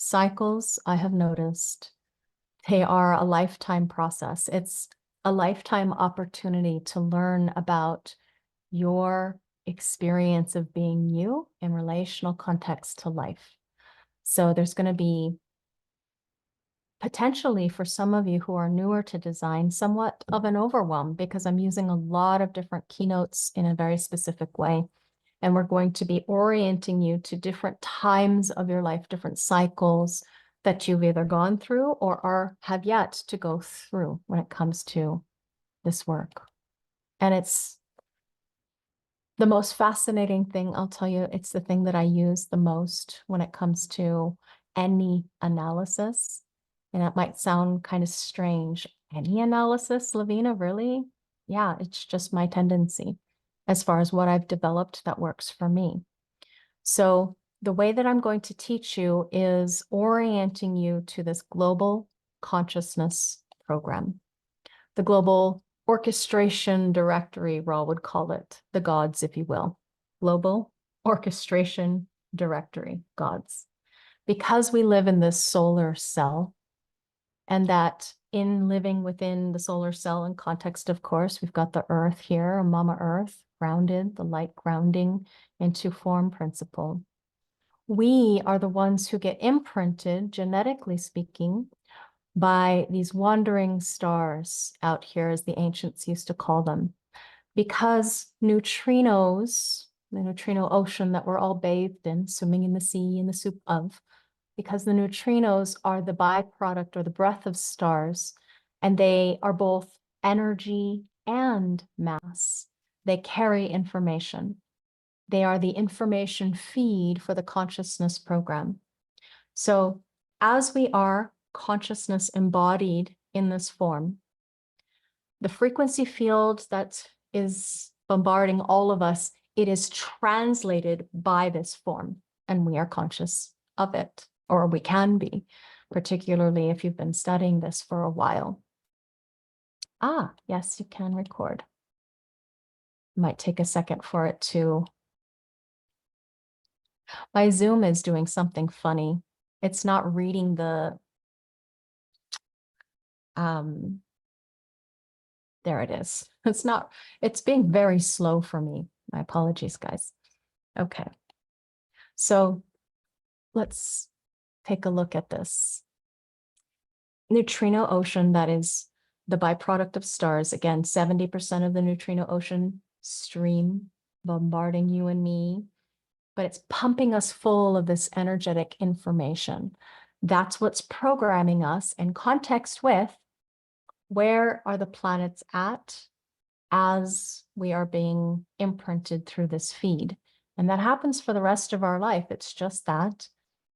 cycles, I have noticed, they are a lifetime process. It's a lifetime opportunity to learn about your experience of being you in relational context to life. So there's going to be potentially, for some of you who are newer to design, somewhat of an overwhelm, because I'm using a lot of different keynotes in a very specific way. And we're going to be orienting you to different times of your life, different cycles that you've either gone through or have yet to go through when it comes to this work. And it's the most fascinating thing, I'll tell you. It's the thing that I use the most when it comes to any analysis. And that might sound kind of strange. Any analysis, Laveena, really? Yeah, it's just my tendency as far as what I've developed that works for me. So the way that I'm going to teach you is orienting you to this global consciousness program, the global orchestration directory, Ra would call it, the gods, if you will, global orchestration directory, gods. Because we live in this solar cell, and that in living within the solar cell in context, of course, we've got the earth here, Mama Earth, grounded, the light grounding into form principle. We are the ones who get imprinted, genetically speaking, by these wandering stars out here, as the ancients used to call them. Because neutrinos, the neutrino ocean that we're all bathed in, swimming in the sea, in the soup of, because the neutrinos are the byproduct or the breath of stars, and they are both energy and mass. They carry information. They are the information feed for the consciousness program. So as we are consciousness embodied in this form, the frequency field that is bombarding all of us, it is translated by this form, and we are conscious of it. Or we can be, particularly if you've been studying this for a while. Ah, yes, you can record. Might take a second for it to. My Zoom is doing something funny. It's not reading the, there it is. It's being very slow for me. My apologies, guys. Okay. So let's take a look at this. Neutrino ocean, that is the byproduct of stars. Again, 70% of the neutrino ocean stream bombarding you and me, but it's pumping us full of this energetic information. That's what's programming us in context with where are the planets at as we are being imprinted through this feed. And that happens for the rest of our life. It's just that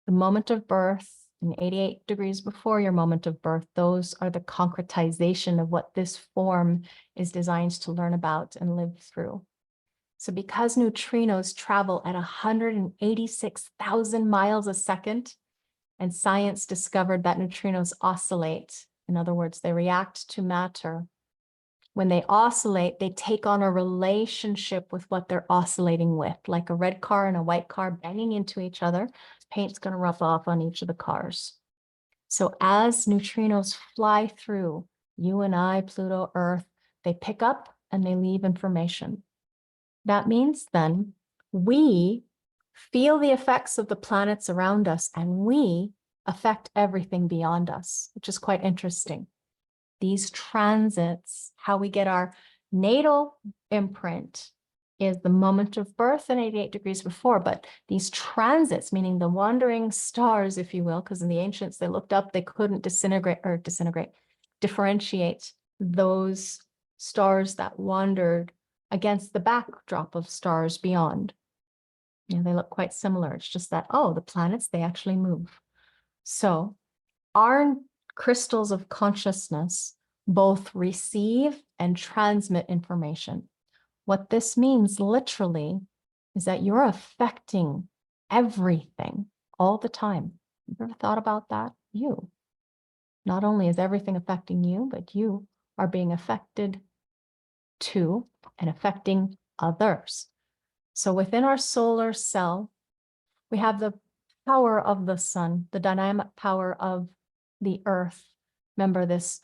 the moment of birth and 88 degrees before your moment of birth, those are the concretization of what this form is designed to learn about and live through. So because neutrinos travel at 186,000 miles a second, and science discovered that neutrinos oscillate, in other words, they react to matter. When they oscillate, they take on a relationship with what they're oscillating with, like a red car and a white car banging into each other. Paint's going to rub off on each of the cars. So as neutrinos fly through you and I, Pluto, Earth, they pick up and they leave information. That means then we feel the effects of the planets around us, and we affect everything beyond us, which is quite interesting. These transits, how we get our natal imprint is the moment of birth and 88 degrees before, but these transits, meaning the wandering stars, if you will, because in the ancients, they looked up, they couldn't differentiate those stars that wandered against the backdrop of stars beyond. You know, they look quite similar. It's just that, oh, the planets, they actually move. So our crystals of consciousness both receive and transmit information. What this means literally is that you're affecting everything all the time. You ever thought about that? You. Not only is everything affecting you, but you are being affected too and affecting others. So within our solar cell, we have the power of the sun, the dynamic power of the earth. Remember this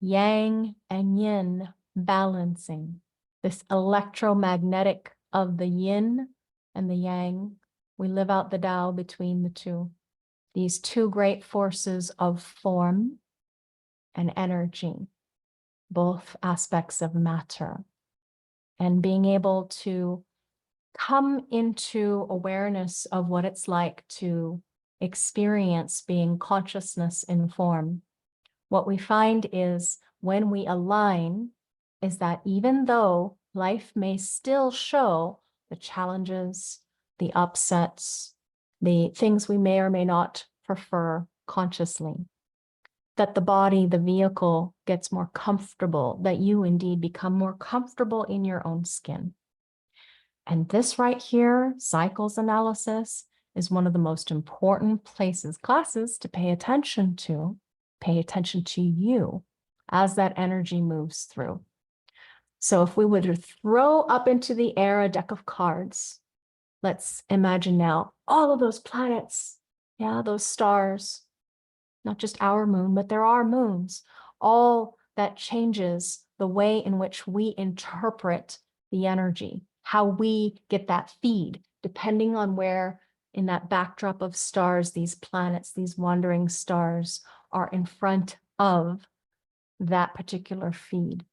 yang and yin balancing, this electromagnetic of the yin and the yang. We live out the Tao between the two. These two great forces of form and energy, both aspects of matter. And being able to come into awareness of what it's like to experience being consciousness in form. What we find is when we align is that even though life may still show the challenges, the upsets, the things we may or may not prefer consciously, that the body, the vehicle gets more comfortable, that you indeed become more comfortable in your own skin. And this right here, cycles analysis, is one of the most important classes to pay attention to. Pay attention to you as that energy moves through. So if we were to throw up into the air a deck of cards, let's imagine now all of those planets, yeah, those stars, not just our moon, but there are moons, all that changes the way in which we interpret the energy, how we get that feed, depending on where in that backdrop of stars, these planets, these wandering stars are in front of that particular feed.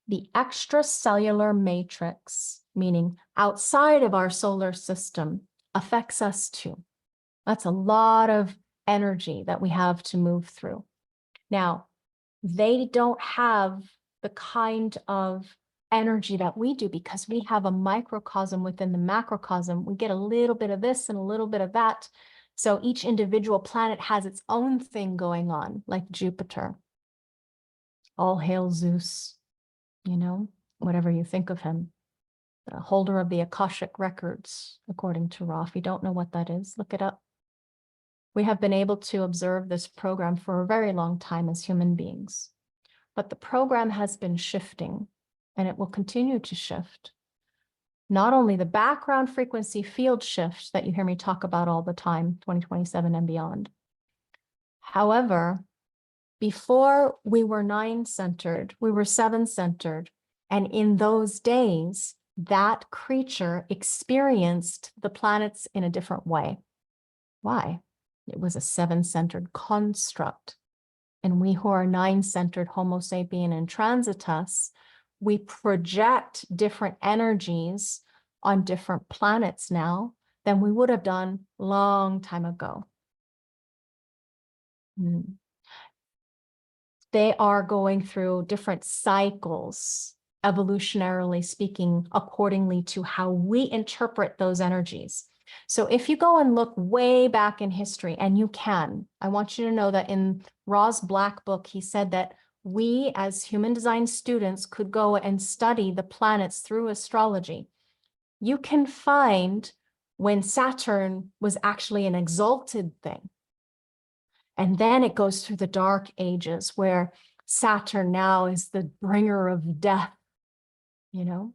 The extracellular matrix, meaning outside of our solar system, affects us too. That's a lot of energy that we have to move through. Now, they don't have the kind of energy that we do because we have a microcosm within the macrocosm. We get a little bit of this and a little bit of that. So each individual planet has its own thing going on, like Jupiter. All hail Zeus, you know, whatever you think of him. The holder of the Akashic records, according to Ra. If you don't know what that is, look it up. We have been able to observe this program for a very long time as human beings, but the program has been shifting and it will continue to shift. Not only the background frequency field shift that you hear me talk about all the time, 2027 and beyond. However, before we were 9-centered, we were 7-centered. And in those days, that creature experienced the planets in a different way. Why? It was a 7-centered construct. And we who are 9-centered, Homo sapien and transitus, we project different energies on different planets now than we would have done long time ago. They are going through different cycles, evolutionarily speaking, accordingly to how we interpret those energies. So if you go and look way back in history, and you can, I want you to know that in Ra's Black Book, he said that we as human design students could go and study the planets through astrology. You can find when Saturn was actually an exalted thing. And then it goes through the dark ages where Saturn now is the bringer of death, you know?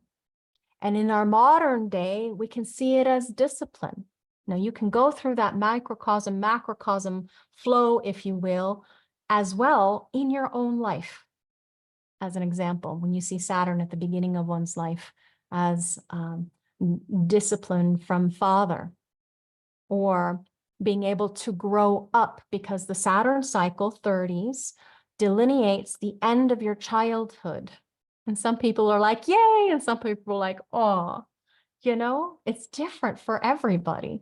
And in our modern day, we can see it as discipline. Now you can go through that microcosm, macrocosm flow, if you will, as well in your own life. As an example, when you see Saturn at the beginning of one's life as discipline from father, or being able to grow up, because the Saturn cycle, 30s, delineates the end of your childhood. And some people are like, yay, and some people are like, oh, you know, it's different for everybody.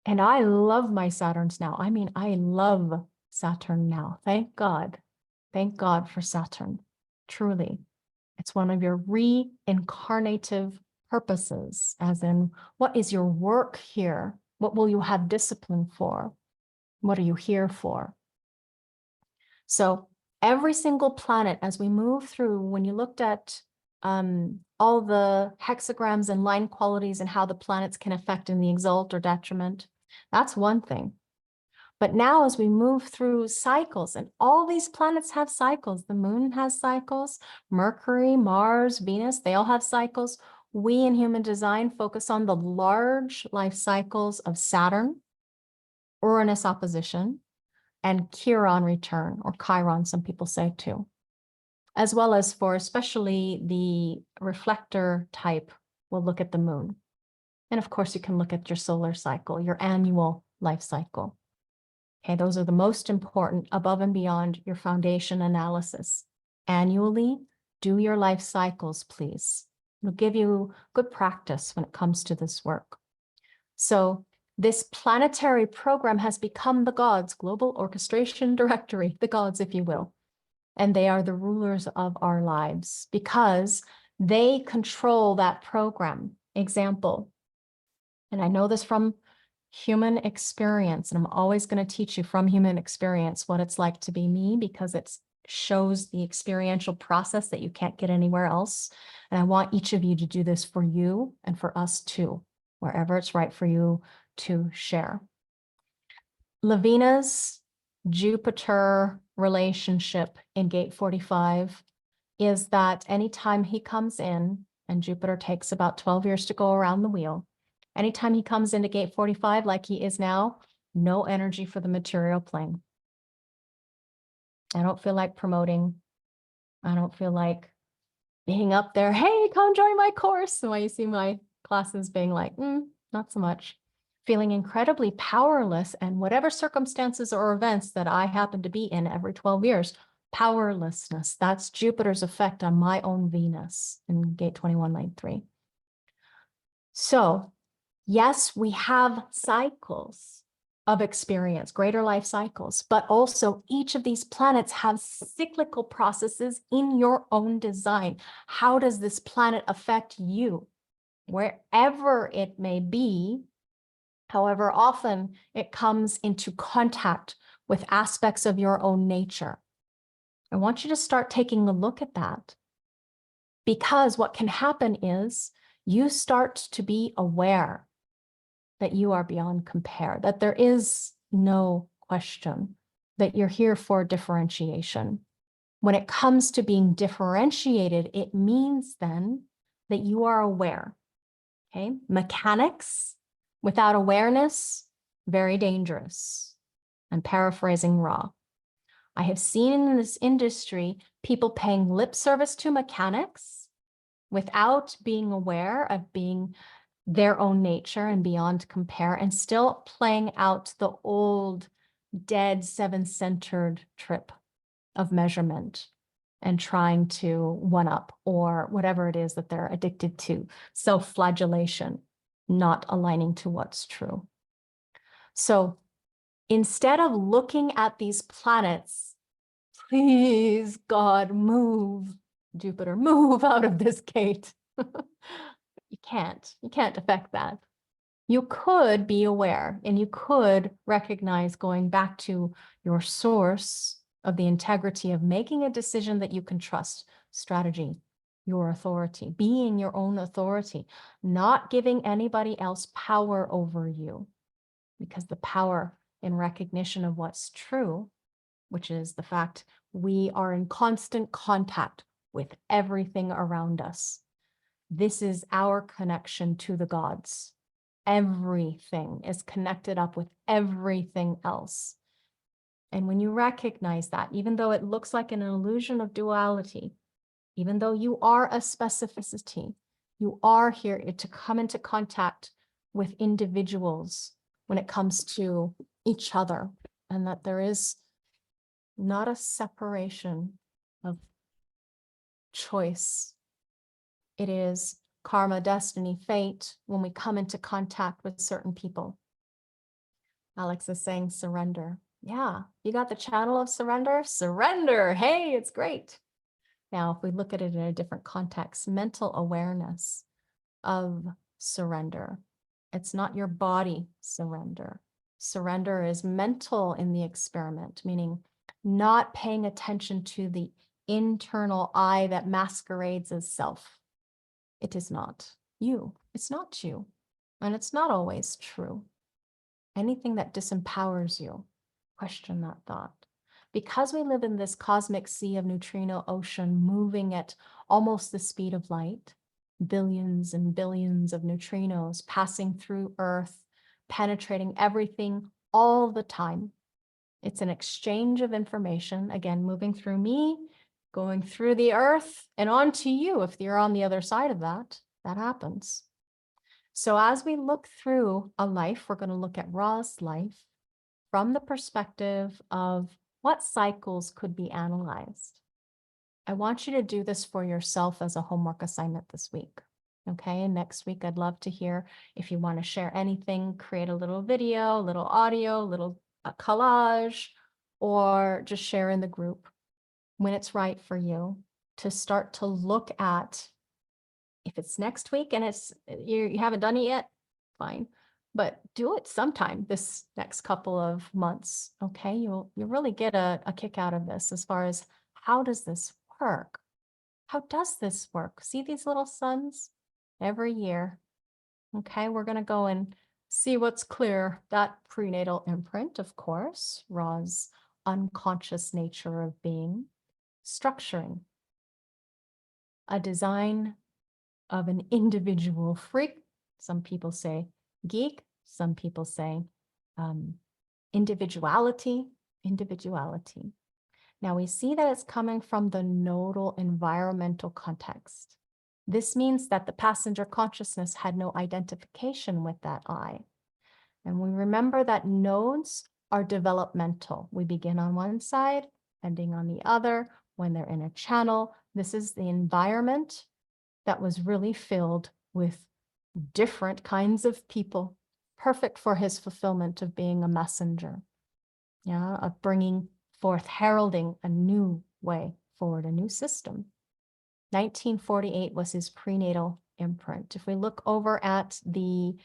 And I love my Saturns now. I mean, I love Saturn now. Thank God. Thank God for Saturn. Truly. It's one of your reincarnative purposes, as in, what is your work here? What will you have discipline for? What are you here for? So every single planet, as we move through, when you looked at all the hexagrams and line qualities and how the planets can affect in the exalt or detriment, that's one thing. But now as we move through cycles, and all these planets have cycles, the moon has cycles, Mercury, Mars, Venus, they all have cycles. We in human design focus on the large life cycles of Saturn, Uranus opposition, and Chiron return, or Chiron, some people say too, as well as for especially the reflector type, we'll look at the moon. And of course, you can look at your solar cycle, your annual life cycle. Okay, those are the most important above and beyond your foundation analysis. Annually, do your life cycles, please. It'll give you good practice when it comes to this work. So this planetary program has become the gods, global orchestration directory, the gods, if you will. And they are the rulers of our lives because they control that program. Example, and I know this from human experience, and I'm always going to teach you from human experience what it's like to be me, because it shows the experiential process that you can't get anywhere else. And I want each of you to do this for you and for us too, wherever it's right for you to share. Laveena's Jupiter relationship in gate 45 is that anytime he comes in, and Jupiter takes about 12 years to go around the wheel, anytime he comes into gate 45 like he is now, no energy for the material plane. I don't feel like promoting. I don't feel like being up there, hey, come join my course. So why you see my classes being like, not so much. Feeling incredibly powerless, and whatever circumstances or events that I happen to be in every 12 years, powerlessness. That's Jupiter's effect on my own Venus in gate 21, line 3. So yes, we have cycles of experience, greater life cycles, but also each of these planets have cyclical processes in your own design. How does this planet affect you? Wherever it may be, however often it comes into contact with aspects of your own nature. I want you to start taking a look at that, because what can happen is you start to be aware that you are beyond compare, that there is no question that you're here for differentiation. When it comes to being differentiated, it means then that you are aware, okay? Mechanics without awareness, very dangerous. I'm paraphrasing Ra. I have seen in this industry people paying lip service to mechanics without being aware of being their own nature and beyond compare, and still playing out the old dead seven-centered trip of measurement and trying to one up or whatever it is that they're addicted to, self-flagellation, not aligning to what's true. So instead of looking at these planets, please, God, move, Jupiter, move out of this gate. You can't affect that. You could be aware, and you could recognize, going back to your source of the integrity of making a decision that you can trust, strategy, your authority, being your own authority, not giving anybody else power over you, because the power in recognition of what's true, which is the fact we are in constant contact with everything around us. This is our connection to the gods. Everything is connected up with everything else. And when you recognize that, even though it looks like an illusion of duality, even though you are a specificity, you are here to come into contact with individuals when it comes to each other, and that there is not a separation of choice. It is karma, destiny, fate when we come into contact with certain people. Alex is saying surrender. Yeah, you got the channel of surrender? Surrender. Hey, it's great. Now, if we look at it in a different context, mental awareness of surrender. It's not your body surrender. Surrender is mental in the experiment, meaning not paying attention to the internal I that masquerades as self. It is not you. It's not you. And it's not always true. Anything that disempowers you, question that thought. Because we live in this cosmic sea of neutrino ocean moving at almost the speed of light, billions and billions of neutrinos passing through Earth, penetrating everything all the time. It's an exchange of information, again, moving through me, going through the Earth, and onto you if you're on the other side of that. That happens. So as we look through a life, we're going to look at Ra's life from the perspective of what cycles could be analyzed. I want you to do this for yourself as a homework assignment this week. Okay, and next week, I'd love to hear if you want to share anything, create a little video, a little audio, a little collage, or just share in the group when it's right for you to start to look at, if it's next week and you haven't done it yet, fine, but do it sometime this next couple of months. Okay, you'll really get a kick out of this as far as how does this work? How does this work? See these little suns every year. Okay, we're going to go and see what's clear. That prenatal imprint, of course, Ra's unconscious nature of being, structuring a design of an individual freak. Some people say geek, some people say individuality. Now we see that it's coming from the nodal environmental context. This means that the passenger consciousness had no identification with that I. And we remember that nodes are developmental. We begin on one side, ending on the other. When they're in a channel, this is the environment that was really filled with different kinds of people, perfect for his fulfillment of being a messenger, of bringing forth, heralding a new way forward, a new system. 1948 was his prenatal imprint. If we look over at the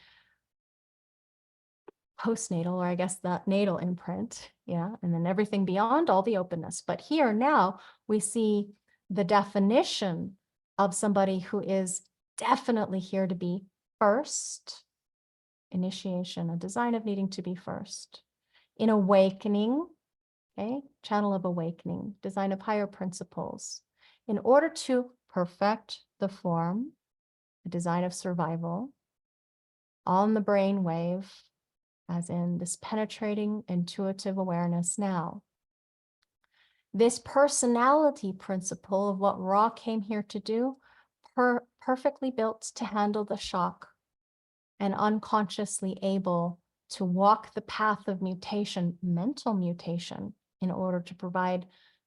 postnatal, or I guess that natal imprint, and then everything beyond, all the openness. But here now we see the definition of somebody who is definitely here to be first, initiation, a design of needing to be first, in awakening, channel of awakening, design of higher principles, in order to perfect the form, a design of survival, on the brain wave, as in this penetrating intuitive awareness now. This personality principle of what Ra came here to do, perfectly built to handle the shock and unconsciously able to walk the path of mutation, mental mutation, in order to provide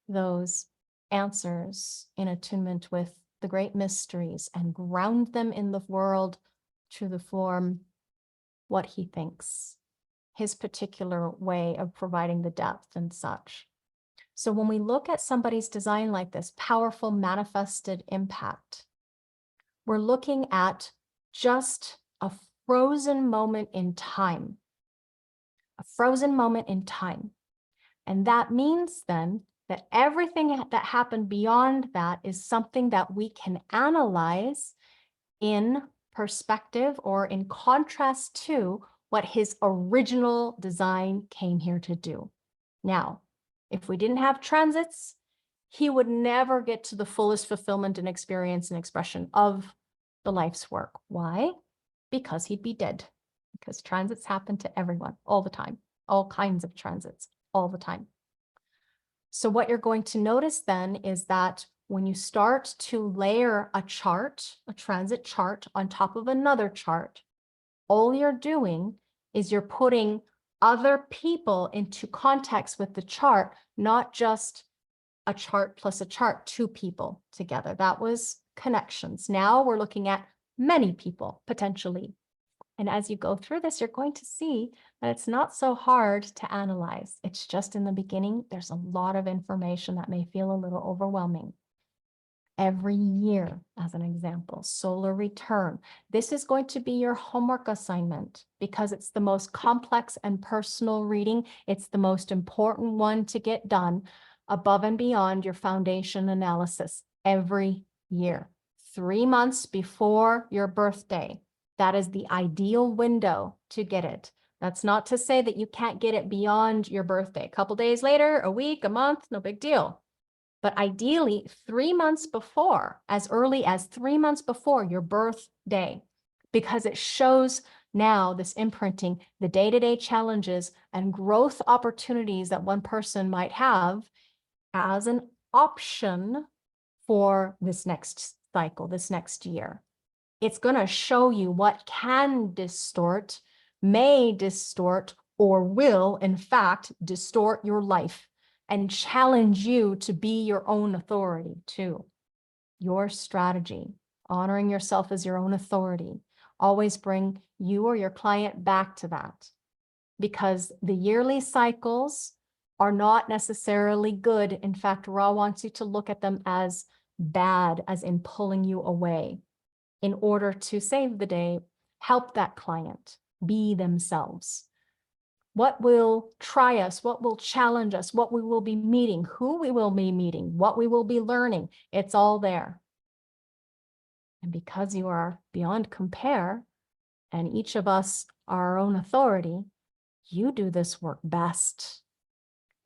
those answers in attunement with the great mysteries and ground them in the world to the form what he thinks, his particular way of providing the depth and such. So when we look at somebody's design like this, powerful manifested impact, we're looking at just a frozen moment in time, a frozen moment in time. And that means then that everything that happened beyond that is something that we can analyze in perspective or in contrast to what his original design came here to do. Now, if we didn't have transits, he would never get to the fullest fulfillment and experience and expression of the life's work. Why? Because he'd be dead. Because transits happen to everyone all the time, all kinds of transits all the time. So what you're going to notice then is that when you start to layer a chart, a transit chart on top of another chart, all you're doing is you're putting other people into context with the chart, not just a chart plus a chart, two people together. That was connections. Now we're looking at many people potentially. And as you go through this, you're going to see that it's not so hard to analyze. It's just in the beginning, there's a lot of information that may feel a little overwhelming. Every year, as an example, solar return. This is going to be your homework assignment because it's the most complex and personal reading. It's the most important one to get done above and beyond your foundation analysis every year, 3 months before your birthday. That is the ideal window to get it. That's not to say that you can't get it beyond your birthday. A couple days later, a week, a month, no big deal. But ideally 3 months before, as early as 3 months before your birthday, because it shows now this imprinting, the day-to-day challenges and growth opportunities that one person might have as an option for this next cycle, this next year. It's going to show you what can distort, may distort, or will, in fact, distort your life and challenge you to be your own authority too. Your strategy, honoring yourself as your own authority. Always bring you or your client back to that, because the yearly cycles are not necessarily good. In fact, Ra wants you to look at them as bad, as in pulling you away, in order to save the day, help that client be themselves. What will try us, what will challenge us, what we will be meeting, who we will be meeting, what we will be learning, it's all there. And because you are beyond compare, and each of us are our own authority, you do this work best,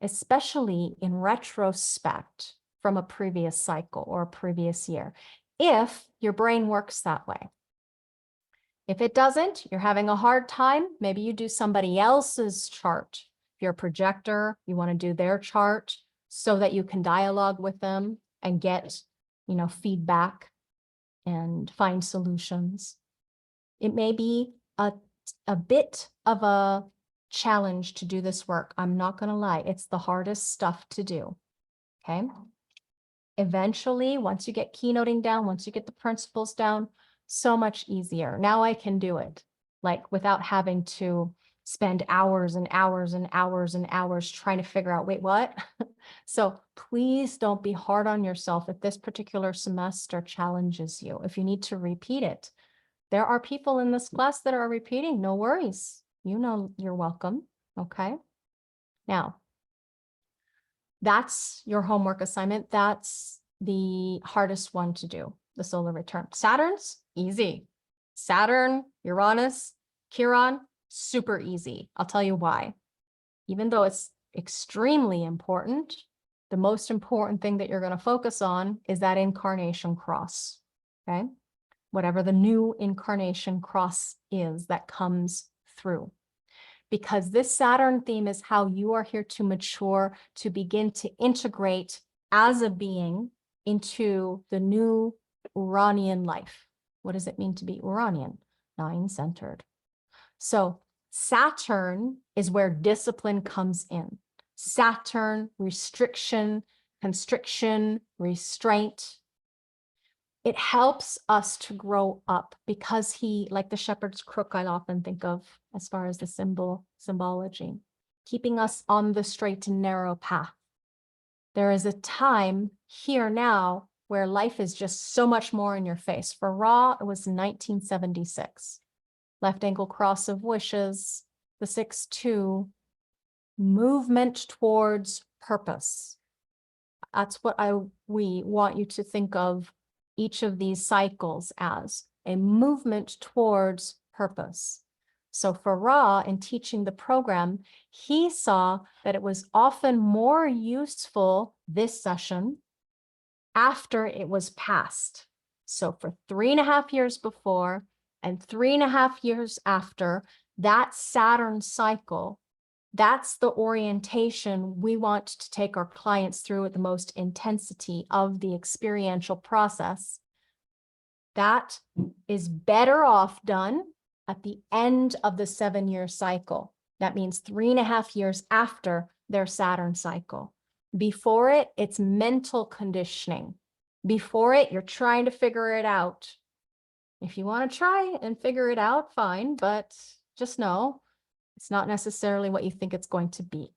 especially in retrospect from a previous cycle or a previous year, if your brain works that way. If it doesn't, you're having a hard time, maybe you do somebody else's chart. If you're a projector, you want to do their chart so that you can dialogue with them and get, feedback and find solutions. It may be a bit of a challenge to do this work. I'm not going to lie. It's the hardest stuff to do. Okay. Eventually, once you get keynoting down, once you get the principles down, so much easier. Now I can do it, like without having to spend hours and hours and hours and hours trying to figure out, wait, what? So please don't be hard on yourself if this particular semester challenges you. If you need to repeat it, there are people in this class that are repeating, no worries. You're welcome, okay? Now, that's your homework assignment. That's the hardest one to do, the solar return. Saturn's easy. Saturn, Uranus, Chiron, super easy. I'll tell you why. Even though it's extremely important, the most important thing that you're going to focus on is that incarnation cross, okay? Whatever the new incarnation cross is that comes through. Because this Saturn theme is how you are here to mature, to begin to integrate as a being into the new Uranian life. What does it mean to be Uranian? 9-centered. So Saturn is where discipline comes in. Saturn, restriction, constriction, restraint. It helps us to grow up because he, like the shepherd's crook, I often think of as far as the symbology, keeping us on the straight and narrow path. There is a time here now where life is just so much more in your face. For Ra, it was 1976. Left angle cross of wishes, the 6-2, movement towards purpose. That's what we want you to think of each of these cycles as, a movement towards purpose. So for Ra, in teaching the program, he saw that it was often more useful, this session, after it was passed. So for 3.5 years before and 3.5 years after that Saturn cycle, that's the orientation we want to take our clients through at the most intensity of the experiential process. That is better off done at the end of the 7-year cycle. That means 3.5 years after their Saturn cycle. Before it, it's mental conditioning. Before it, you're trying to figure it out. If you want to try and figure it out, fine, but just know it's not necessarily what you think it's going to be.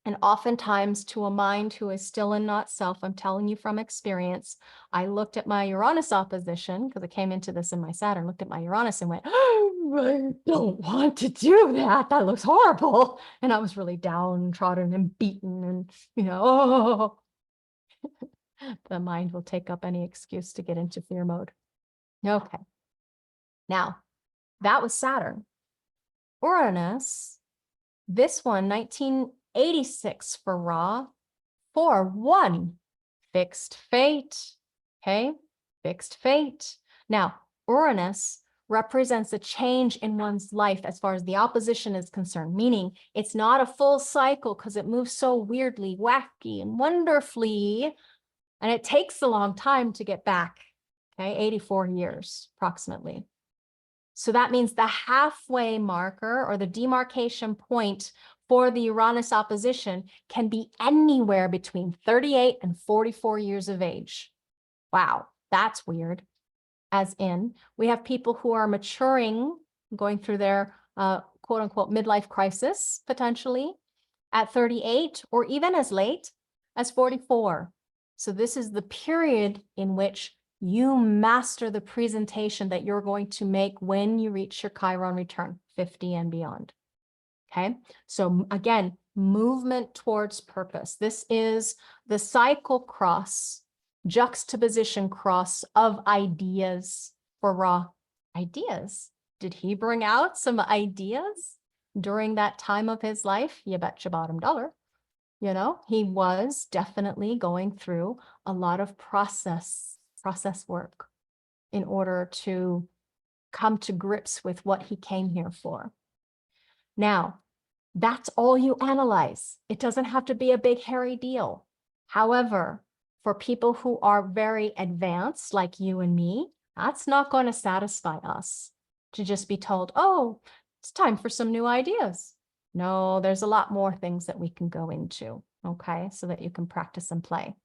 And oftentimes, to a mind who is still in not self, I'm telling you from experience, I looked at my Uranus opposition, because I came into this in my Saturn, looked at my Uranus and went, oh, I don't want to do that. That looks horrible. And I was really downtrodden and beaten and, oh. The mind will take up any excuse to get into fear mode. Okay. Now, that was Saturn. Uranus, this one, 1986 for Ra, 4-1. fixed fate. Okay, fixed fate. Now, Uranus represents a change in one's life as far as the opposition is concerned, meaning it's not a full cycle because it moves so weirdly, wacky, and wonderfully, and it takes a long time to get back. Okay, 84 years approximately. So that means the halfway marker or the demarcation point for the Uranus opposition can be anywhere between 38 and 44 years of age. Wow, that's weird. As in, we have people who are maturing, going through their quote unquote midlife crisis, potentially at 38 or even as late as 44. So this is the period in which you master the presentation that you're going to make when you reach your Chiron return, 50 and beyond. Okay, so again, movement towards purpose. This is the cycle cross, juxtaposition cross of ideas for Ra. Ideas. Did he bring out some ideas during that time of his life? You betcha bottom dollar. You know, he was definitely going through a lot of process work in order to come to grips with what he came here for. Now, that's all you analyze. It doesn't have to be a big, hairy deal. However, for people who are very advanced, like you and me, that's not going to satisfy us to just be told, oh, it's time for some new ideas. No, there's a lot more things that we can go into, okay, so that you can practice and play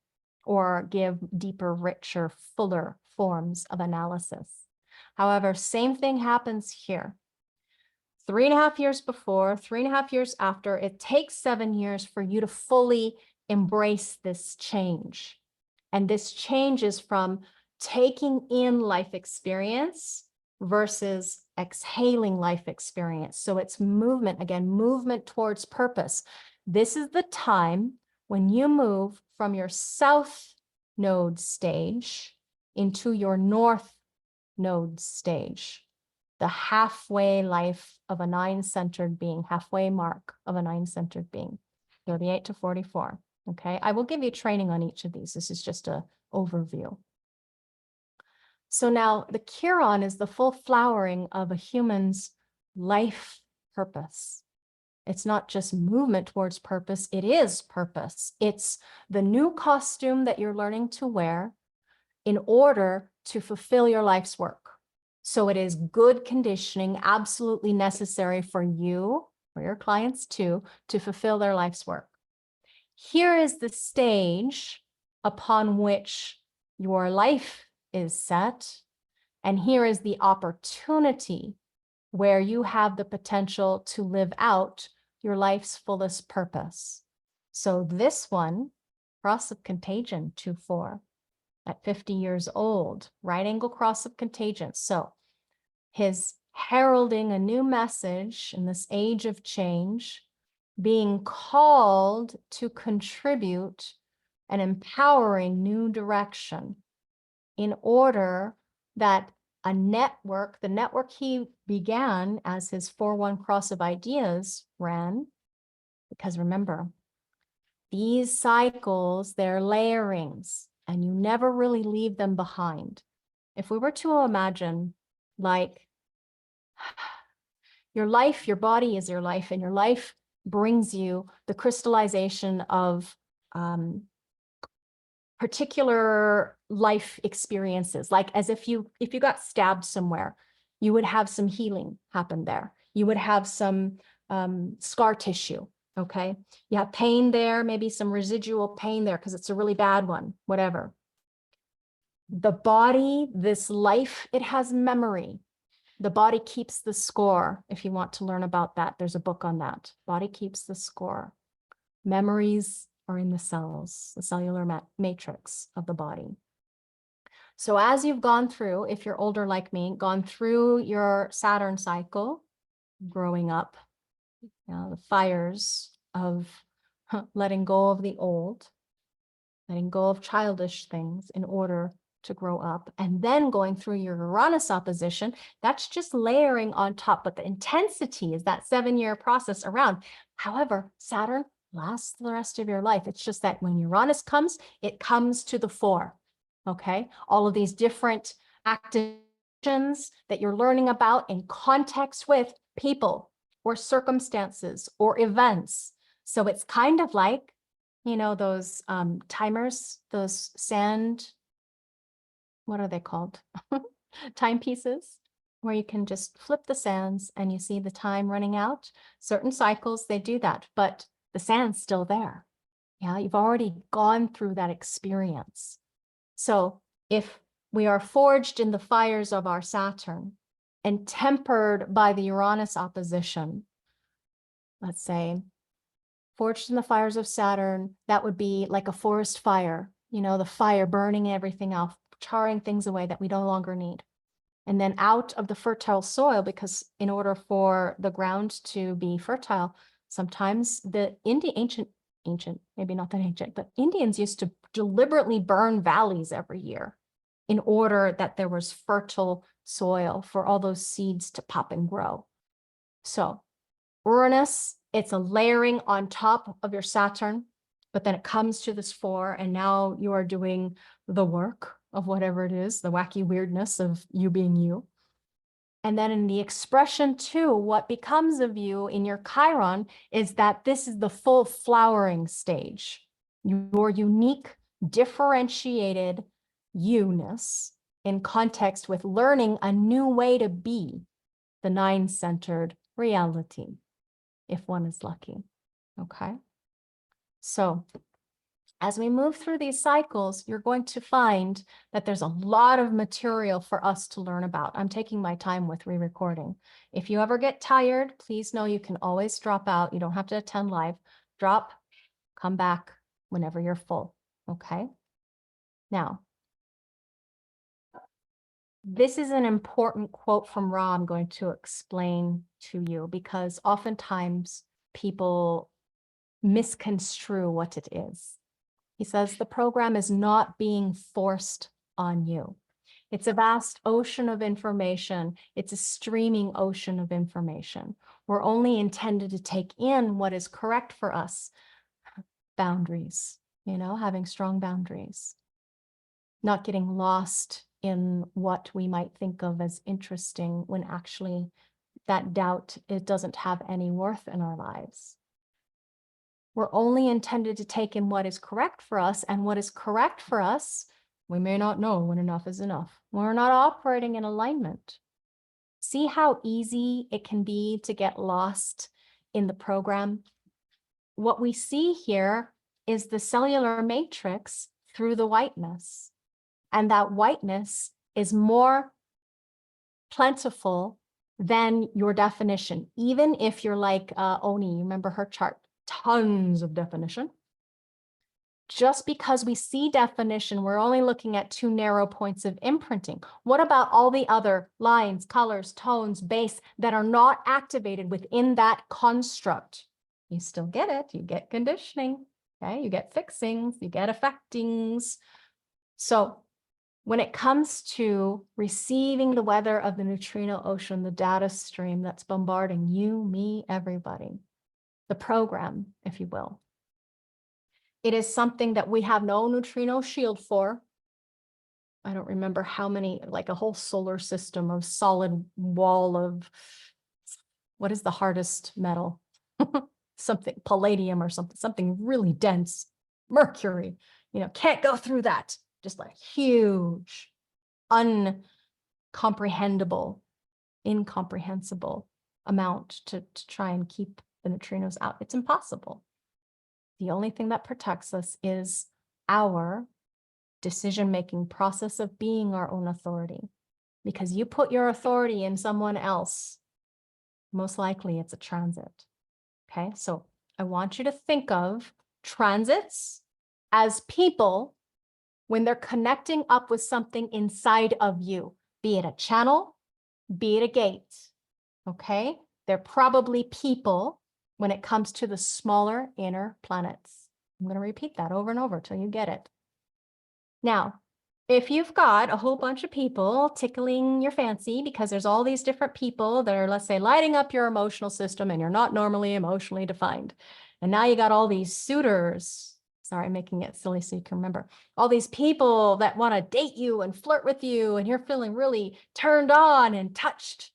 or give deeper, richer, fuller forms of analysis. However, same thing happens here. 3.5 years before, 3.5 years after, it takes 7 years for you to fully embrace this change. And this change is from taking in life experience versus exhaling life experience. So it's movement, again, movement towards purpose. This is the time when you move from your south node stage into your north node stage, the halfway life of a nine-centered being, halfway mark of a nine-centered being, 38 to 44. Okay, I will give you training on each of these. This is just an overview. So now the Chiron is the full flowering of a human's life purpose. It's not just movement towards purpose, it is purpose. It's the new costume that you're learning to wear in order to fulfill your life's work. So it is good conditioning, absolutely necessary for you, for your clients too, to fulfill their life's work. Here is the stage upon which your life is set. And here is the opportunity where you have the potential to live out your life's fullest purpose. So this one, cross of contagion, 2-4, at 50 years old, right angle cross of contagion. So his heralding a new message in this age of change, being called to contribute an empowering new direction in order that a network, the network he began as his 4-1 cross of ideas ran, because remember, these cycles, they're layerings, and you never really leave them behind. If we were to imagine like your life, your body is your life, and your life brings you the crystallization of particular life experiences, like as if you got stabbed somewhere, you would have some healing happen there. You would have some scar tissue, okay? You have pain there, maybe some residual pain there because it's a really bad one, whatever. The body, this life, it has memory. The body keeps the score. If you want to learn about that, there's a book on that. Body keeps the score. Memories are in the cells, the cellular matrix of the body. So as you've gone through, if you're older like me, gone through your Saturn cycle, growing up, you know, the fires of letting go of the old, letting go of childish things in order to grow up, and then going through your Uranus opposition, that's just layering on top. But the intensity is that 7-year process around. However, Saturn lasts the rest of your life. It's just that when Uranus comes, it comes to the fore. Okay. All of these different actions that you're learning about in context with people or circumstances or events. So it's kind of like, you know, those timers, those sand, what are they called? Timepieces, where you can just flip the sands and you see the time running out. Certain cycles, they do that, but the sand's still there. Yeah, you've already gone through that experience. So if we are forged in the fires of our Saturn and tempered by the Uranus opposition, let's say, forged in the fires of Saturn, that would be like a forest fire, you know, the fire burning everything off, charring things away that we no longer need. And then out of the fertile soil, because in order for the ground to be fertile, sometimes the ancient, maybe not that ancient, but Indians used to deliberately burn valleys every year in order that there was fertile soil for all those seeds to pop and grow. So Uranus, it's a layering on top of your Saturn, but then it comes to this fore, and now you are doing the work of whatever it is, the wacky weirdness of you being you. And then in the expression too, what becomes of you in your Chiron is that this is the full flowering stage. Your unique, differentiated you-ness in context with learning a new way to be the nine-centered reality, if one is lucky. Okay. So as we move through these cycles, you're going to find that there's a lot of material for us to learn about. I'm taking my time with re-recording. If you ever get tired, please know you can always drop out. You don't have to attend live. Drop, come back whenever you're full. Okay. Now, this is an important quote from Ra I'm going to explain to you, because oftentimes people misconstrue what it is. He says, the program is not being forced on you. It's a vast ocean of information. It's a streaming ocean of information. We're only intended to take in what is correct for us. Boundaries, you know, having strong boundaries. Not getting lost in what we might think of as interesting when actually that doubt, it doesn't have any worth in our lives. We're only intended to take in what is correct for us, and what is correct for us, we may not know when enough is enough. We're not operating in alignment. See how easy it can be to get lost in the program? What we see here is the cellular matrix through the whiteness. And that whiteness is more plentiful than your definition. Even if you're like Oni, remember her chart, tons of definition. Just because we see definition, we're only looking at two narrow points of imprinting. What about all the other lines, colors, tones, base that are not activated within that construct? You still get it. You get conditioning, okay? You get fixings, you get affectings. So when it comes to receiving the weather of the neutrino ocean, the data stream that's bombarding you, me, everybody, the program, if you will, it is something that we have no neutrino shield for. I don't remember how many, like a whole solar system of solid wall of, what is the hardest metal? Something, palladium or something really dense, mercury, you know, can't go through that. Just like huge, uncomprehendable, incomprehensible amount to try and keep the neutrinos out. It's impossible. The only thing that protects us is our decision-making process of being our own authority. Because you put your authority in someone else, most likely it's a transit. Okay, so I want you to think of transits as people when they're connecting up with something inside of you, be it a channel, be it a gate. Okay, they're probably people when it comes to the smaller inner planets. I'm going to repeat that over and over till you get it. Now, if you've got a whole bunch of people tickling your fancy because there's all these different people that are, let's say, lighting up your emotional system and you're not normally emotionally defined, And now you got all these suitors. Sorry, I'm making it silly so you can remember. All these people that want to date you and flirt with you, and you're feeling really turned on and touched.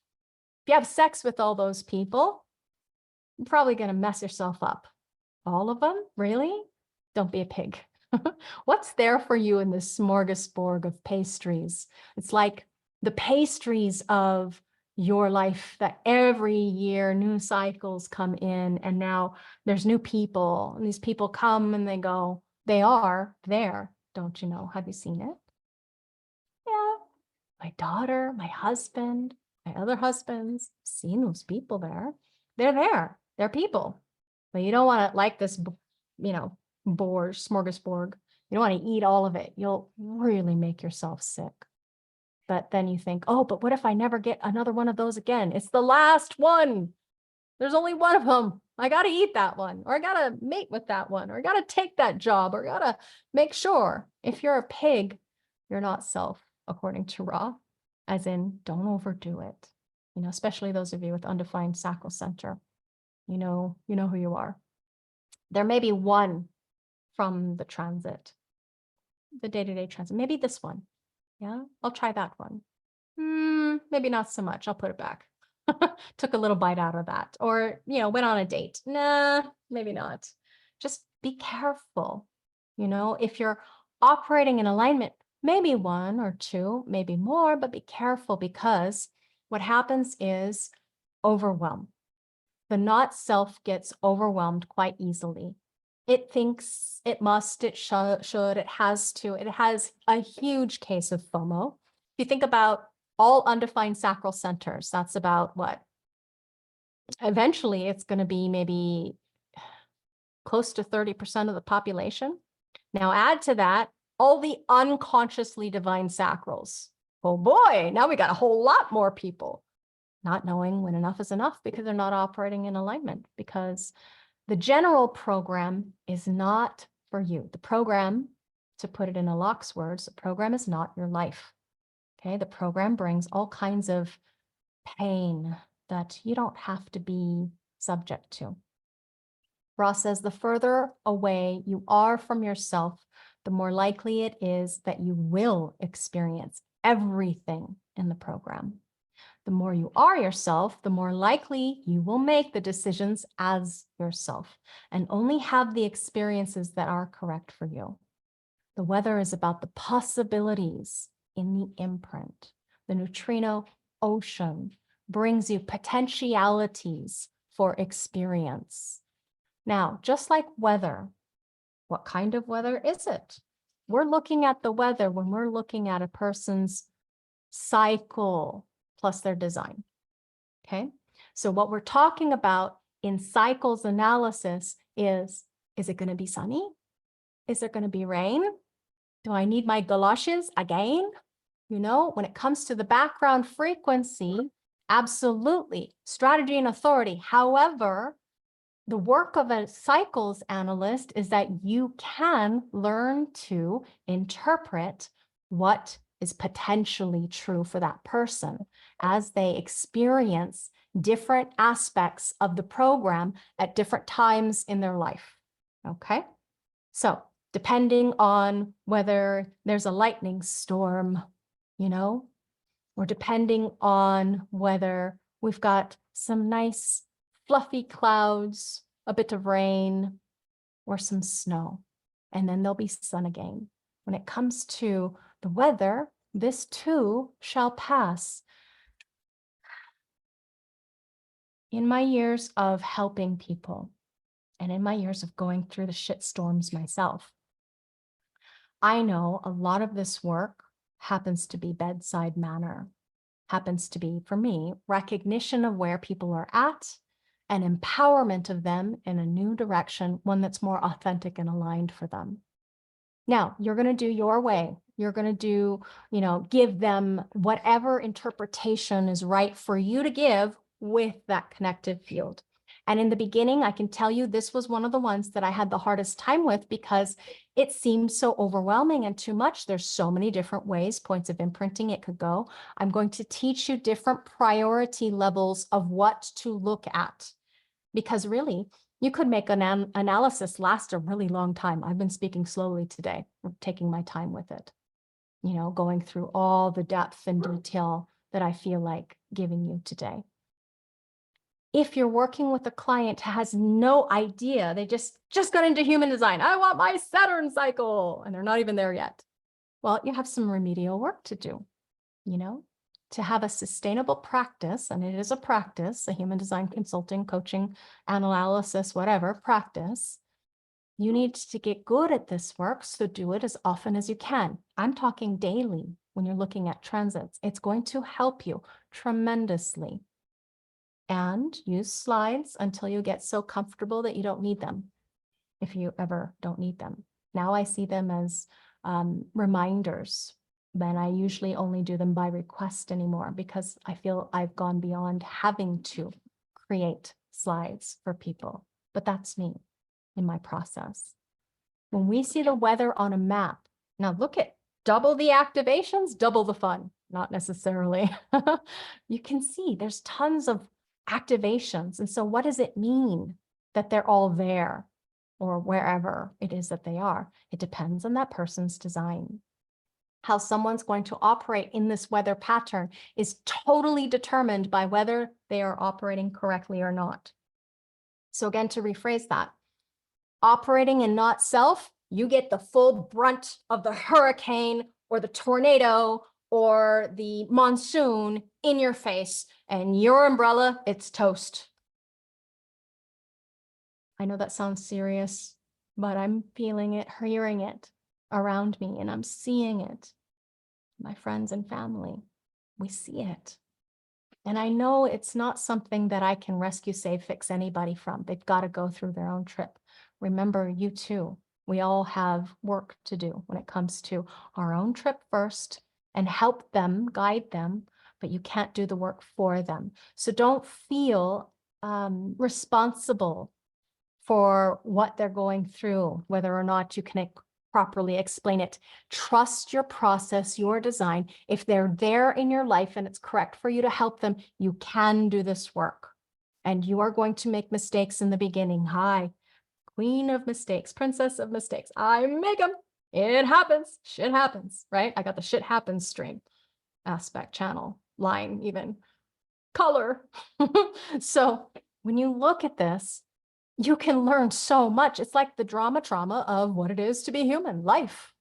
If you have sex with all those people, you're probably going to mess yourself up. All of them? Really? Don't be a pig. What's there for you in this smorgasbord of pastries? It's like the pastries of your life that every year new cycles come in, and now there's new people, and these people come and they go. They are there. Don't you know? Have you seen it? Yeah. My daughter, my husband, my other husbands, seen those people there. They're there. They're people. But you don't want to like this, smorgasbord. You don't want to eat all of it. You'll really make yourself sick. But then you think, oh, but what if I never get another one of those again? It's the last one. There's only one of them. I got to eat that one, or I got to mate with that one, or I got to take that job, or I got to make sure. If you're a pig, you're not self, according to Ra, as in don't overdo it. Especially those of you with undefined sacral center. You know who you are. There may be one from the transit, the day-to-day transit. Maybe this one. Yeah, I'll try that one. Maybe not so much. I'll put it back. Took a little bite out of that. Or, went on a date. Nah, maybe not. Just be careful. If you're operating in alignment, maybe one or two, maybe more, but be careful, because what happens is overwhelm. The not self gets overwhelmed quite easily. It thinks it must, it should, it has to. It has a huge case of FOMO. If you think about all undefined sacral centers, that's about what? Eventually, it's going to be maybe close to 30% of the population. Now add to that all the unconsciously divine sacrals. Oh boy, now we got a whole lot more people not knowing when enough is enough, because they're not operating in alignment, because the general program is not for you. The program, to put it in a Locke's words, the program is not your life. Okay, the program brings all kinds of pain that you don't have to be subject to. Ross says, the further away you are from yourself, the more likely it is that you will experience everything in the program. The more you are yourself, the more likely you will make the decisions as yourself and only have the experiences that are correct for you. The weather is about the possibilities in the imprint. The neutrino ocean brings you potentialities for experience. Now, just like weather, what kind of weather is it? We're looking at the weather when we're looking at a person's cycle plus their design. Okay, so what we're talking about in cycles analysis is it going to be sunny? Is there going to be rain? Do I need my galoshes again? When it comes to the background frequency, absolutely, strategy and authority. However, the work of a cycles analyst is that you can learn to interpret what is potentially true for that person as they experience different aspects of the program at different times in their life. Okay, so depending on whether there's a lightning storm, or depending on whether we've got some nice fluffy clouds, a bit of rain, or some snow, and then there'll be sun again. When it comes to the weather, this too shall pass. In my years of helping people, and in my years of going through the shit storms myself, I know a lot of this work happens to be bedside manner, happens to be, for me, recognition of where people are at and empowerment of them in a new direction, one that's more authentic and aligned for them. Now, you're going to do your way. You're going to do, give them whatever interpretation is right for you to give with that connective field. And in the beginning, I can tell you this was one of the ones that I had the hardest time with because it seemed so overwhelming and too much. There's so many different ways, points of imprinting it could go. I'm going to teach you different priority levels of what to look at. Because really, You could make an analysis last a really long time. I've been speaking slowly today, taking my time with it, you know, going through all the depth and detail that I feel like giving you today. If you're working with a client who has no idea, they just got into human design, I want my Saturn cycle, and they're not even there yet. Well, you have some remedial work to do, you know, to have a sustainable practice, and it is a practice, a human design consulting, coaching, analysis, whatever practice. You need to get good at this work, so do it as often as you can. I'm talking daily when you're looking at transits. It's going to help you tremendously. And use slides until you get so comfortable that you don't need them, if you ever don't need them. Now I see them as reminders. Then I usually only do them by request anymore because I feel I've gone beyond having to create slides for people. But that's me in my process. When we see the weather on a map, now look at double the activations, double the fun. Not necessarily. You can see there's tons of activations. And so what does it mean that they're all there or wherever it is that they are? It depends on that person's design. How someone's going to operate in this weather pattern is totally determined by whether they are operating correctly or not. So again, to rephrase that, operating in not self, you get the full brunt of the hurricane or the tornado or the monsoon in your face, and your umbrella, it's toast. I know that sounds serious, but I'm feeling it, hearing it around me, and I'm seeing it. My friends and family, we see it. And I know it's not something that I can rescue, save, fix anybody from. They've got to go through their own trip. Remember, you too, we all have work to do when it comes to our own trip first, and help them, guide them, but you can't do the work for them. So don't feel responsible for what they're going through, whether or not you can properly explain it. Trust your process, your design. If they're there in your life and it's correct for you to help them, you can do this work. And you are going to make mistakes in the beginning. Hi, queen of mistakes, princess of mistakes. I make them. It happens. Shit happens, right? I got the shit happens stream, aspect, channel, line, even color. So when you look at this, you can learn so much. It's like the trauma of what it is to be human, life.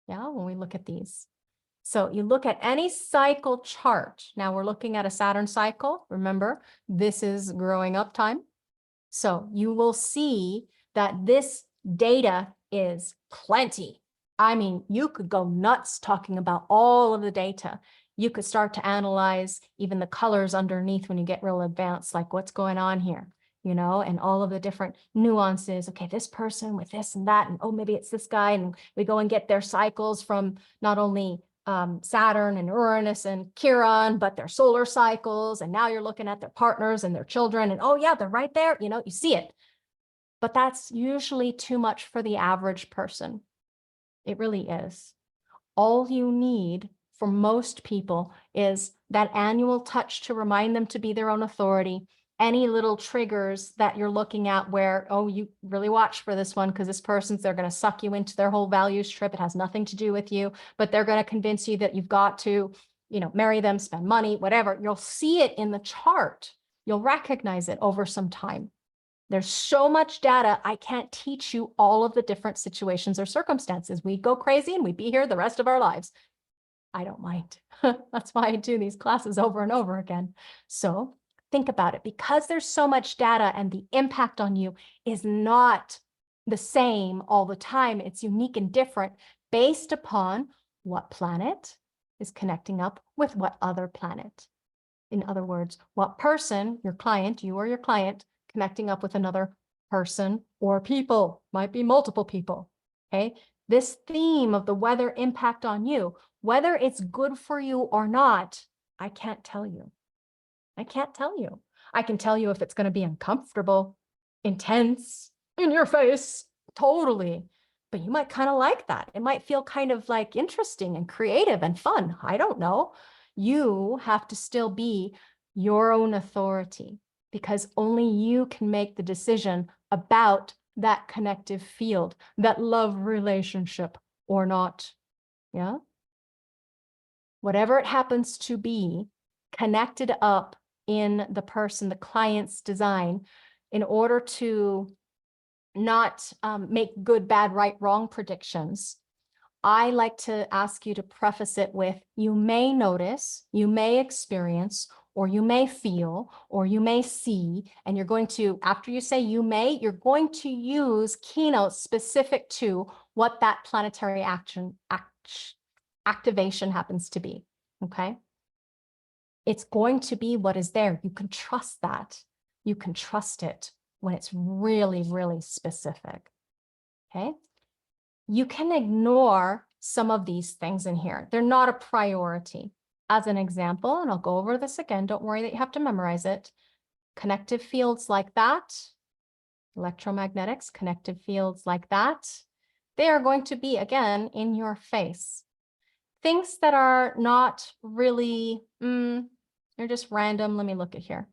Yeah, when we look at these. So you look at any cycle chart. Now we're looking at a Saturn cycle. Remember, this is growing up time. So you will see that this data is plenty. I mean, you could go nuts talking about all of the data. You could start to analyze even the colors underneath when you get real advanced, like what's going on here, you know, and all of the different nuances. Okay, this person with this and that, and oh, maybe it's this guy. And we go and get their cycles from not only Saturn and Uranus and Chiron, but their solar cycles. And now you're looking at their partners and their children. And oh yeah, they're right there. You know, you see it. But that's usually too much for the average person. It really is. All you need for most people is that annual touch to remind them to be their own authority. Any little triggers that you're looking at where, oh, you really watch for this one because this person's, they're going to suck you into their whole values trip. It has nothing to do with you, but they're going to convince you that you've got to, you know, marry them, spend money, whatever. You'll see it in the chart. You'll recognize it over some time. There's so much data, I can't teach you all of the different situations or circumstances. We'd go crazy and we'd be here the rest of our lives. I don't mind. That's why I do these classes over and over again. So think about it. Because there's so much data and the impact on you is not the same all the time. It's unique and different based upon what planet is connecting up with what other planet. In other words, what person, your client, you or your client, connecting up with another person or people, might be multiple people, okay? This theme of the weather impact on you, whether it's good for you or not, I can't tell you. I can't tell you. I can tell you if it's going to be uncomfortable, intense, in your face, totally. But you might kind of like that. It might feel kind of like interesting and creative and fun. I don't know. You have to still be your own authority. because only you can make the decision about that connective field, that love relationship or not. Yeah. Whatever it happens to be, connected up in the person, the client's design, in order to not make good, bad, right, wrong predictions. I like to ask you to preface it with, you may notice, you may experience, or you may feel, or you may see, and you're going to, after you say you may, you're going to use keynotes specific to what that planetary activation happens to be, okay? It's going to be what is there. You can trust that. You can trust it when it's really, really specific, okay? You can ignore some of these things in here. They're not a priority. As an example, and I'll go over this again, don't worry that you have to memorize it. Connective fields like that, electromagnetics, connective fields like that, they are going to be, again, in your face. Things that are not really, they're just random. Let me look at here.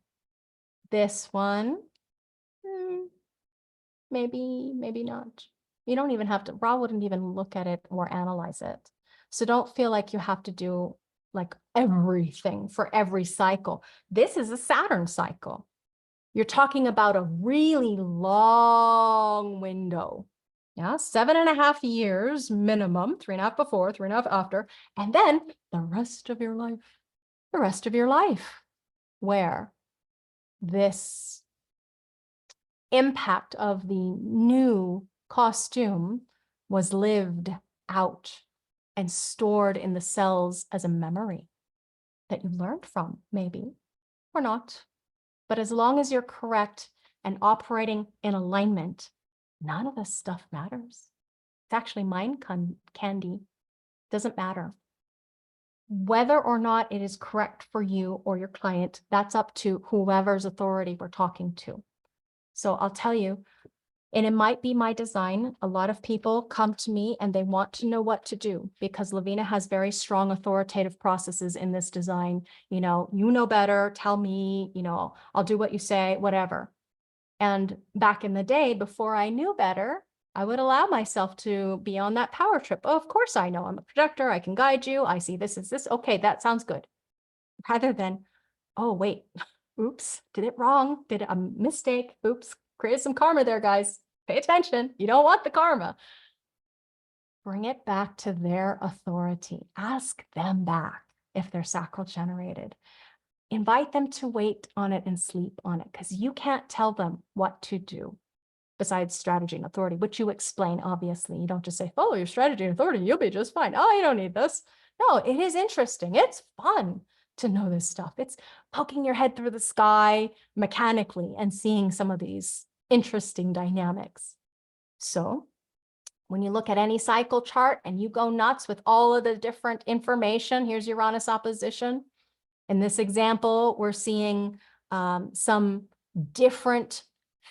This one, maybe, maybe not. You don't even have to, Ra wouldn't even look at it or analyze it. So don't feel like you have to do like everything for every cycle. This is a Saturn cycle. You're talking about a really long window. Yeah, 7.5 years minimum, 3.5 before, 3.5 after, and then the rest of your life, where this impact of the new costume was lived out and stored in the cells as a memory that you learned from, maybe, or not. But as long as you're correct and operating in alignment, none of this stuff matters. It's actually mind candy. Doesn't matter. Whether or not it is correct for you or your client, that's up to whoever's authority we're talking to. So I'll tell you, and it might be my design. A lot of people come to me and they want to know what to do because Laveena has very strong authoritative processes in this design. You know better, tell me, I'll do what you say, whatever. And back in the day, before I knew better, I would allow myself to be on that power trip. Oh, of course I know I'm a projector. I can guide you. I see this is this. Okay, that sounds good. Rather than, oh, wait, oops, did it wrong. Did a mistake. Oops, created some karma there, guys. Pay attention. You don't want the karma. Bring it back to their authority. Ask them back if they're sacral generated. Invite them to wait on it and sleep on it because you can't tell them what to do besides strategy and authority, which you explain, obviously. You don't just say, follow your strategy and authority. You'll be just fine. Oh, you don't need this. No, it is interesting. It's fun to know this stuff. It's poking your head through the sky mechanically and seeing some of these interesting dynamics. So when you look at any cycle chart and you go nuts with all of the different information, here's Uranus opposition. In this example, we're seeing some different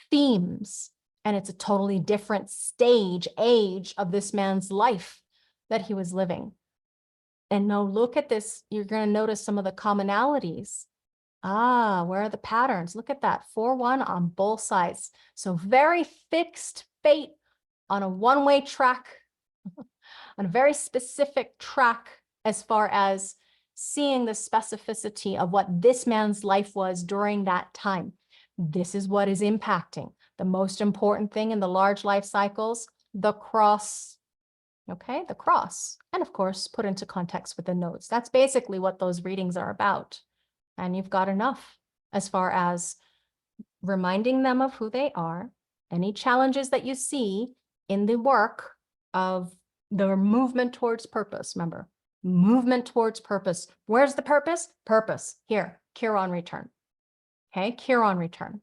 themes, and it's a totally different age of this man's life that he was living. And now look at this, you're going to notice some of the commonalities. Where are the patterns? Look at that, 4-1 on both sides. So very fixed fate on a one-way track, on a very specific track as far as seeing the specificity of what this man's life was during that time. This is what is impacting. The most important thing in the large life cycles, the cross, okay, the cross. And of course, put into context with the nodes. That's basically what those readings are about. And you've got enough as far as reminding them of who they are, any challenges that you see in the work of the movement towards purpose. Remember, movement towards purpose. Where's the purpose? Purpose. Here, Chiron Return. Okay, Chiron Return.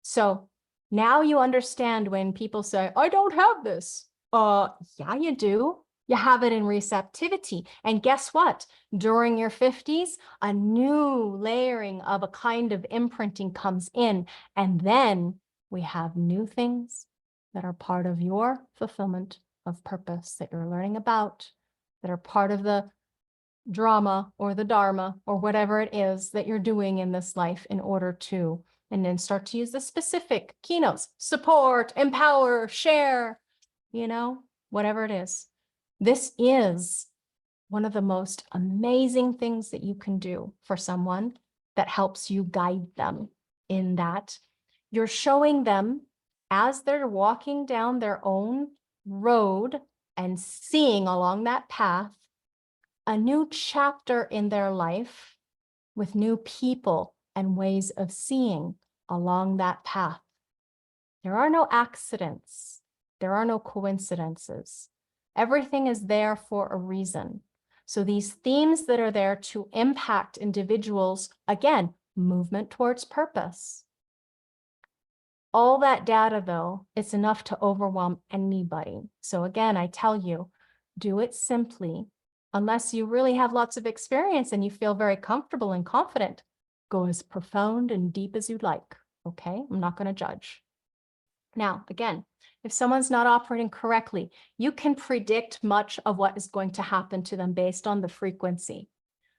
So now you understand when people say, I don't have this. Yeah, you do. You have it in receptivity. And guess what? During your 50s, a new layering of a kind of imprinting comes in. And then we have new things that are part of your fulfillment of purpose that you're learning about, that are part of the drama or the dharma or whatever it is that you're doing in this life in order to and then start to use the specific keynotes, support, empower, share, you know, whatever it is. This is one of the most amazing things that you can do for someone that helps you guide them in that. You're showing them as they're walking down their own road and seeing along that path a new chapter in their life with new people and ways of seeing along that path. There are no accidents. There are no coincidences. Everything is there for a reason. So these themes that are there to impact individuals, again, movement towards purpose. All that data, though, it's enough to overwhelm anybody. So again, I tell you, do it simply. Unless you really have lots of experience and you feel very comfortable and confident, go as profound and deep as you'd like, okay? I'm not going to judge. Now, again, if someone's not operating correctly, you can predict much of what is going to happen to them based on the frequency.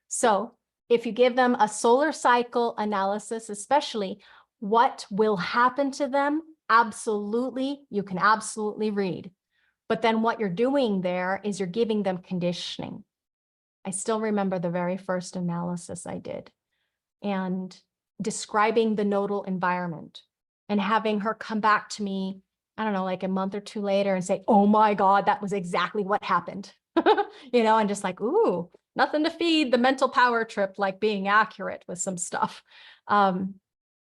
So if you give them a solar cycle analysis, especially what will happen to them, absolutely, you can absolutely read. But then what you're doing there is you're giving them conditioning. I still remember the very first analysis I did and describing the nodal environment and having her come back to me, I don't know, like a month or two later and say, oh my God, that was exactly what happened. You know, and just like, ooh, nothing to feed the mental power trip, like being accurate with some stuff.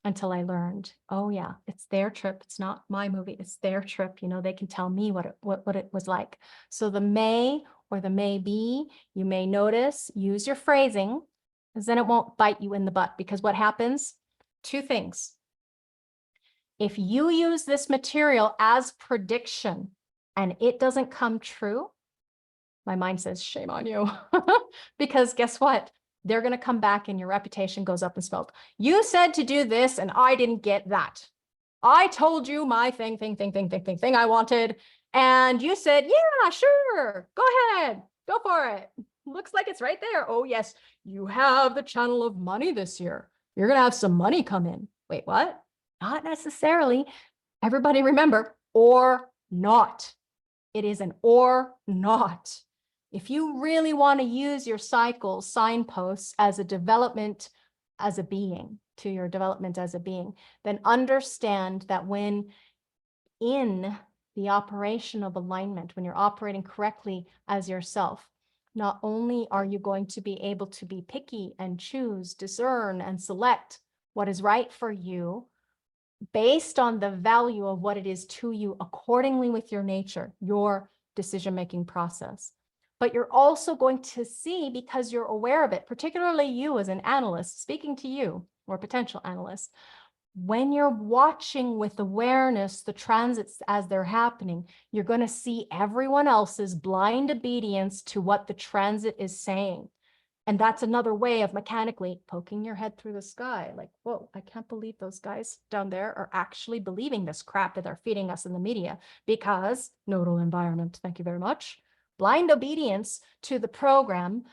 Until I learned, oh yeah, it's their trip. It's not my movie. It's their trip. You know, they can tell me what it was like. So the may or the maybe, you may notice, use your phrasing, because then it won't bite you in the butt. Because what happens? Two things. If you use this material as prediction and it doesn't come true, my mind says, shame on you. Because guess what? They're going to come back and your reputation goes up in smoke. You said to do this and I didn't get that. I told you my thing I wanted. And you said, yeah, sure. Go ahead. Go for it. Looks like it's right there. Oh, yes. You have the channel of money this year. You're going to have some money come in. Wait, what? Not necessarily. Everybody remember, or not. It is an or not. If you really want to use your cycle signposts as a development as a being, to your development as a being, then understand that when in the operation of alignment, when you're operating correctly as yourself, not only are you going to be able to be picky and choose, discern, and select what is right for you based on the value of what it is to you accordingly with your nature, your decision-making process. But you're also going to see, because you're aware of it, particularly you as an analyst, speaking to you or potential analyst, when you're watching with awareness the transits as they're happening, you're going to see everyone else's blind obedience to what the transit is saying. And that's another way of mechanically poking your head through the sky. Like, whoa, I can't believe those guys down there are actually believing this crap that they're feeding us in the media, because nodal environment, thank you very much. Blind obedience to the program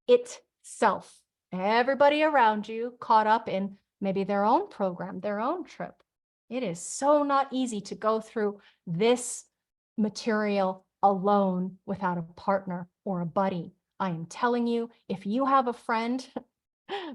itself. Everybody around you caught up in maybe their own program, their own trip. It is so not easy to go through this material alone without a partner or a buddy. I am telling you, if you have a friend,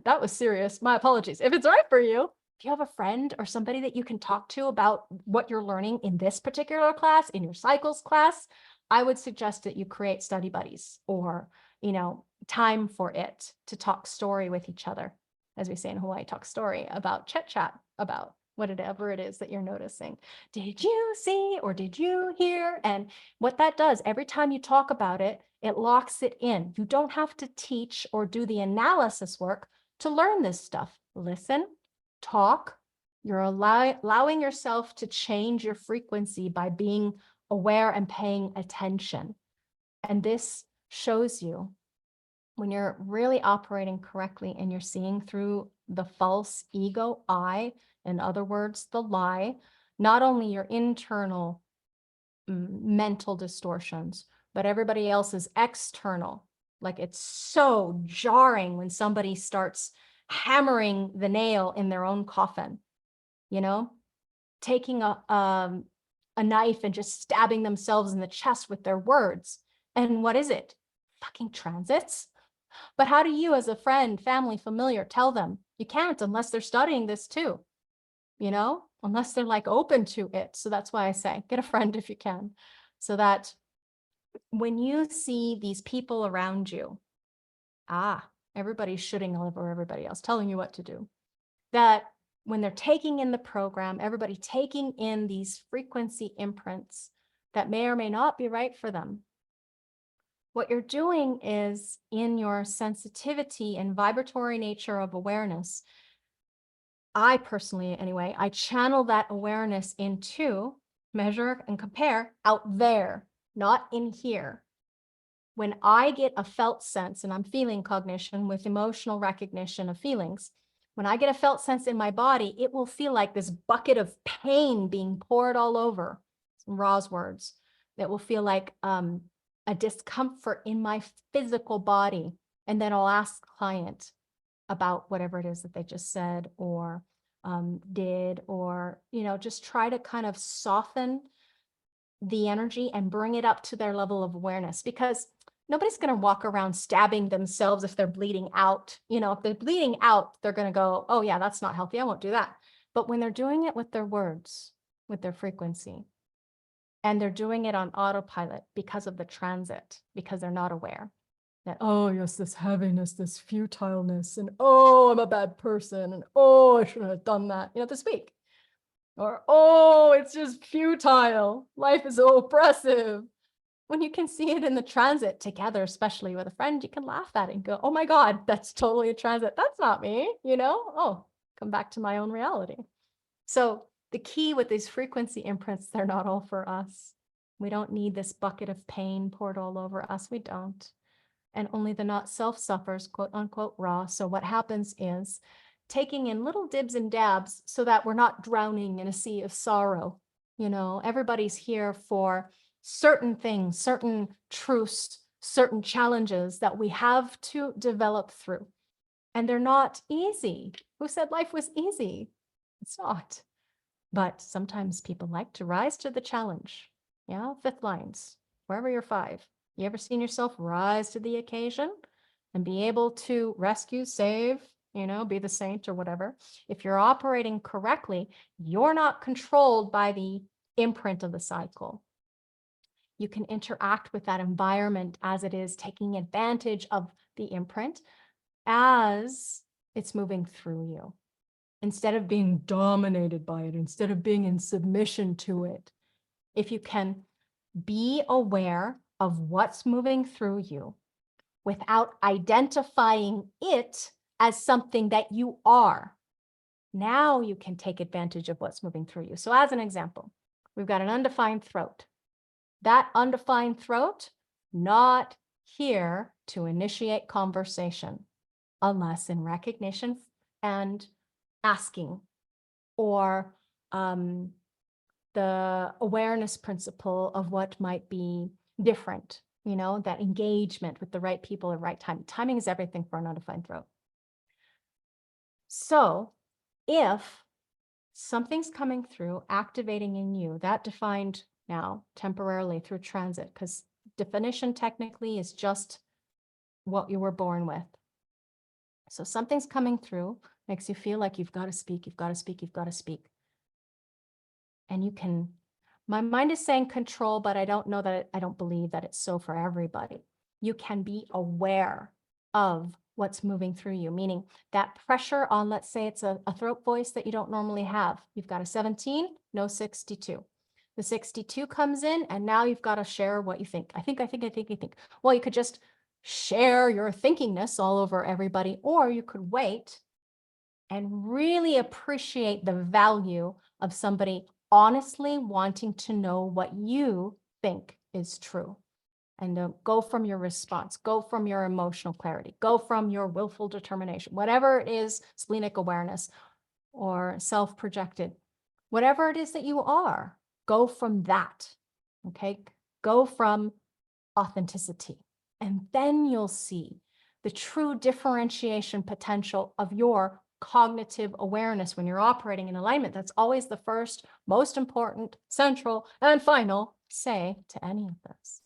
that was serious, my apologies. If it's right for you, if you have a friend or somebody that you can talk to about what you're learning in this particular class, in your cycles class, I would suggest that you create study buddies or, you know, time for it to talk story with each other. As we say in Hawaii, talk story about chit chat about whatever it is that you're noticing. Did you see or did you hear? And what that does, every time you talk about it, it locks it in. You don't have to teach or do the analysis work to learn this stuff. Listen, talk. You're allowing yourself to change your frequency by being aware and paying attention. And this shows you when you're really operating correctly and you're seeing through the false ego I, in other words, the lie, not only your internal mental distortions, but everybody else's external. Like, it's so jarring when somebody starts hammering the nail in their own coffin. you know, taking a knife and just stabbing themselves in the chest with their words. And what is it? Fucking transits. But how do you, as a friend, family, familiar, tell them? You can't unless they're studying this too, you know, unless they're like open to it. So that's why I say, get a friend if you can, so that when you see these people around you, everybody's shooting over everybody else, telling you what to do, that when they're taking in the program, everybody taking in these frequency imprints that may or may not be right for them, what you're doing is, in your sensitivity and vibratory nature of awareness, I personally, anyway, I channel that awareness into measure and compare out there, not in here. When I get a felt sense, and I'm feeling cognition with emotional recognition of feelings, when I get a felt sense in my body, it will feel like this bucket of pain being poured all over, some Ra's words, that will feel like a discomfort in my physical body. And then I'll ask the client about whatever it is that they just said or did, or, you know, just try to kind of soften the energy and bring it up to their level of awareness, because nobody's going to walk around stabbing themselves if they're bleeding out. You know, if they're bleeding out, they're going to go, oh yeah, that's not healthy, I won't do that. But when they're doing it with their words, with their frequency, and they're doing it on autopilot because of the transit, because they're not aware that, oh yes, this heaviness, this futileness, and oh, I'm a bad person, and oh, I shouldn't have done that, you know, this week. Or, oh, it's just futile. Life is so oppressive. When you can see it in the transit together, especially with a friend, you can laugh at it and go, oh my God, that's totally a transit. That's not me, you know? Oh, come back to my own reality. So the key with these frequency imprints, they're not all for us. We don't need this bucket of pain poured all over us. We don't. And only the not self suffers, quote unquote, raw. So what happens is taking in little dibs and dabs so that we're not drowning in a sea of sorrow. You know, everybody's here for certain things, certain truths, certain challenges that we have to develop through. And they're not easy. Who said life was easy? It's not. But sometimes people like to rise to the challenge. Yeah, fifth lines, wherever you're five. You ever seen yourself rise to the occasion and be able to rescue, save, you know, be the saint or whatever? If you're operating correctly, you're not controlled by the imprint of the cycle. You can interact with that environment as it is, taking advantage of the imprint as it's moving through you. Instead of being dominated by it, instead of being in submission to it, if you can be aware of what's moving through you without identifying it as something that you are, now you can take advantage of what's moving through you. So as an example, we've got an undefined throat. That undefined throat, not here to initiate conversation, unless in recognition and asking, or the awareness principle of what might be different, you know, that engagement with the right people at right time. Timing is everything for an undefined throat. So if something's coming through, activating in you, that defined now temporarily through transit, because definition technically is just what you were born with. So something's coming through, makes you feel like you've got to speak, you've got to speak, you've got to speak. And you can, my mind is saying control, but I don't know that, I don't believe that it's so for everybody. You can be aware of what's moving through you, meaning that pressure on, let's say it's a throat voice that you don't normally have. You've got a 17, no 62. The 62 comes in and now you've got to share what you think. I think. Well, you could just share your thinkingness all over everybody, or you could wait and really appreciate the value of somebody honestly wanting to know what you think is true. And go from your response, go from your emotional clarity, go from your willful determination, whatever it is, splenic awareness or self-projected, whatever it is that you are, go from that, okay? Go from authenticity. And then you'll see the true differentiation potential of your cognitive awareness. When you're operating in alignment, that's always the first, most important, central, and final say to any of this.